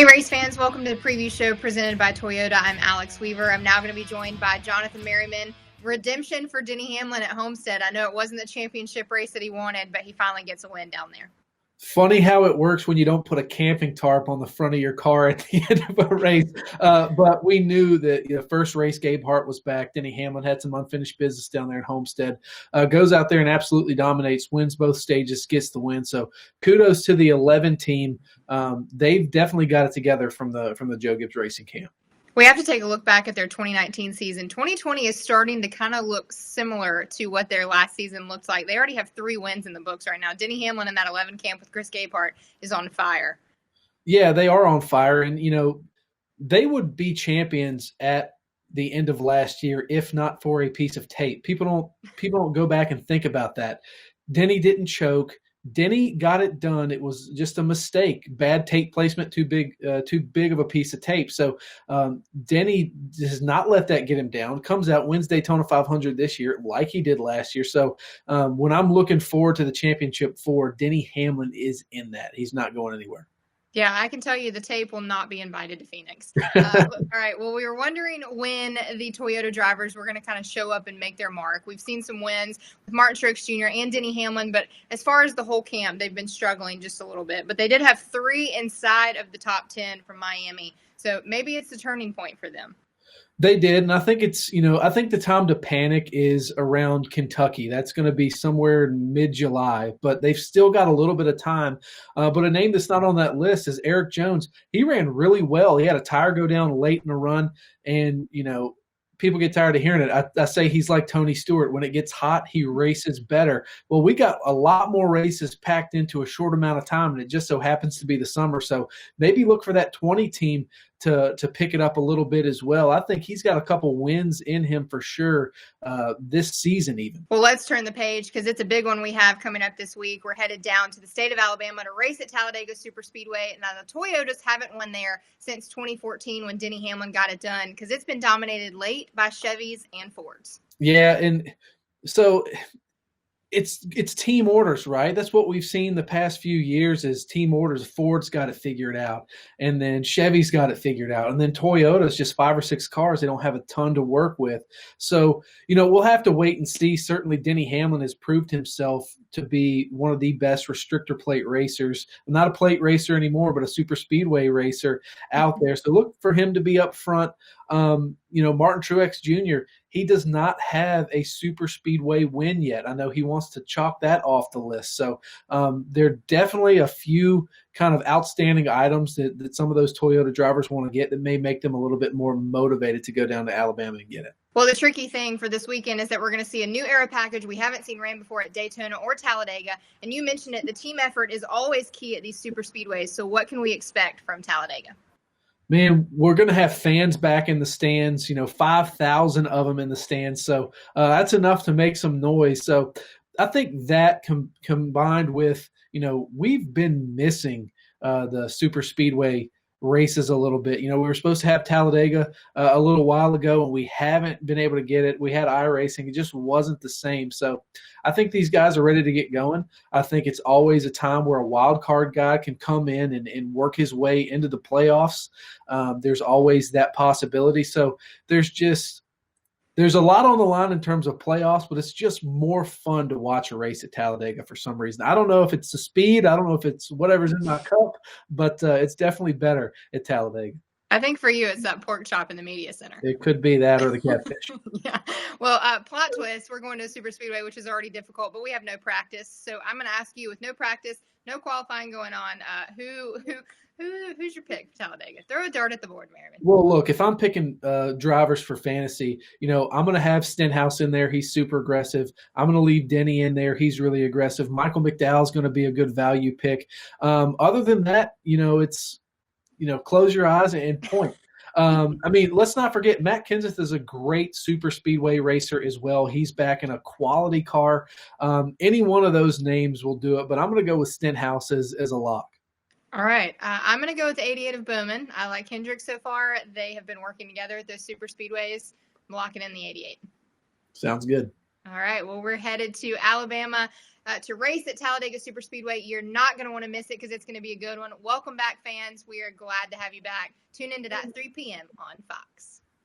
Hey race fans, welcome to the preview show presented by Toyota. I'm Alex Weaver. I'm now going to be joined by Jonathan Merryman. Redemption for Denny Hamlin at Homestead. I know it wasn't the championship race that he wanted, but he finally gets a win down there. Funny how it works when you don't put a camping tarp on the front of your car at the end of a race. But we knew that first race, Gabe Hart was back. Denny Hamlin had some unfinished business down there at Homestead. Goes out there and absolutely dominates, wins both stages, gets the win. So kudos to the 11 team. They've definitely got it together from the Joe Gibbs Racing camp. We have to take a look back at their 2019 season. 2020 is starting to kind of look similar to what their last season looked like. They already have 3 wins in the books right now. Denny Hamlin in that 11 camp with Chris Gabehart is on fire. Yeah, they are on fire. And, they would be champions at the end of last year if not for a piece of tape. People don't go back and think about that. Denny didn't choke. Denny got it done. It was just a mistake. Bad tape placement, too big of a piece of tape. So Denny does not let that get him down. Comes out, wins Daytona 500 this year like he did last year. So when I'm looking forward to the championship 4, Denny Hamlin is in that. He's not going anywhere. Yeah, I can tell you the tape will not be invited to Phoenix. All right, well, we were wondering when the Toyota drivers were going to kind of show up and make their mark. We've seen some wins with Martin Truex Jr. and Denny Hamlin, but as far as the whole camp, they've been struggling just a little bit. But they did have 3 inside of the top 10 from Miami, so maybe it's a turning point for them. They did, and I think I think the time to panic is around Kentucky. That's going to be somewhere in mid-July, but they've still got a little bit of time. But a name that's not on that list is Eric Jones. He ran really well. He had a tire go down late in the run, and, people get tired of hearing it. I say he's like Tony Stewart. When it gets hot, he races better. Well, we got a lot more races packed into a short amount of time, and it just so happens to be the summer. So maybe look for that 20 team to pick it up a little bit as well. I think he's got a couple wins in him for sure this season even. Well, let's turn the page because it's a big one we have coming up this week. We're headed down to the state of Alabama to race at Talladega Superspeedway. Now, the Toyotas haven't won there since 2014 when Denny Hamlin got it done because it's been dominated late by Chevys and Fords. Yeah, and so it's team orders, right? That's what we've seen the past few years is team orders. Ford's got it figured out, and then Chevy's got it figured out, and then Toyota's just 5 or 6 cars. They don't have a ton to work with. So, we'll have to wait and see. Certainly Denny Hamlin has proved himself to be one of the best restrictor plate racers. Not a plate racer anymore, but a super speedway racer out there. So look for him to be up front. Martin Truex Jr., he does not have a super speedway win yet. I know he wants to chalk that off the list. So there are definitely a few kind of outstanding items that some of those Toyota drivers want to get that may make them a little bit more motivated to go down to Alabama and get it. Well, the tricky thing for this weekend is that we're going to see a new era package we haven't seen ran before at Daytona or Talladega. And you mentioned it, the team effort is always key at these super speedways. So what can we expect from Talladega? Man, we're going to have fans back in the stands, 5,000 of them in the stands. So that's enough to make some noise. So I think that combined with, we've been missing the super speedway races a little bit. We were supposed to have Talladega a little while ago, and we haven't been able to get it. We had iRacing. It just wasn't the same. So I think these guys are ready to get going. I think it's always a time where a wild card guy can come in and work his way into the playoffs. There's always that possibility. So there's a lot on the line in terms of playoffs, but it's just more fun to watch a race at Talladega for some reason. I don't know if it's the speed. I don't know if it's whatever's in my cup, but it's definitely better at Talladega. I think for you, it's that pork chop in the media center. It could be that or the catfish. Yeah. Well, plot twist, we're going to a super speedway, which is already difficult, but we have no practice. So I'm going to ask you, with no practice, no qualifying going on, who's your pick for Talladega? Throw a dart at the board, Merryman. Well, look, if I'm picking drivers for fantasy, I'm going to have Stenhouse in there. He's super aggressive. I'm going to leave Denny in there. He's really aggressive. Michael McDowell is going to be a good value pick. Other than that, it's close your eyes and point. Let's not forget Matt Kenseth is a great super speedway racer as well. He's back in a quality car. Any one of those names will do it, but I'm going to go with Stenhouse as a lock. All right. I'm going to go with the 88 of Bowman. I like Hendrick so far. They have been working together at those super speedways. I'm locking in the 88. Sounds good. All right. Well, we're headed to Alabama to race at Talladega Superspeedway. You're not going to want to miss it because it's going to be a good one. Welcome back, fans. We are glad to have you back. Tune into that 3 p.m. on Fox.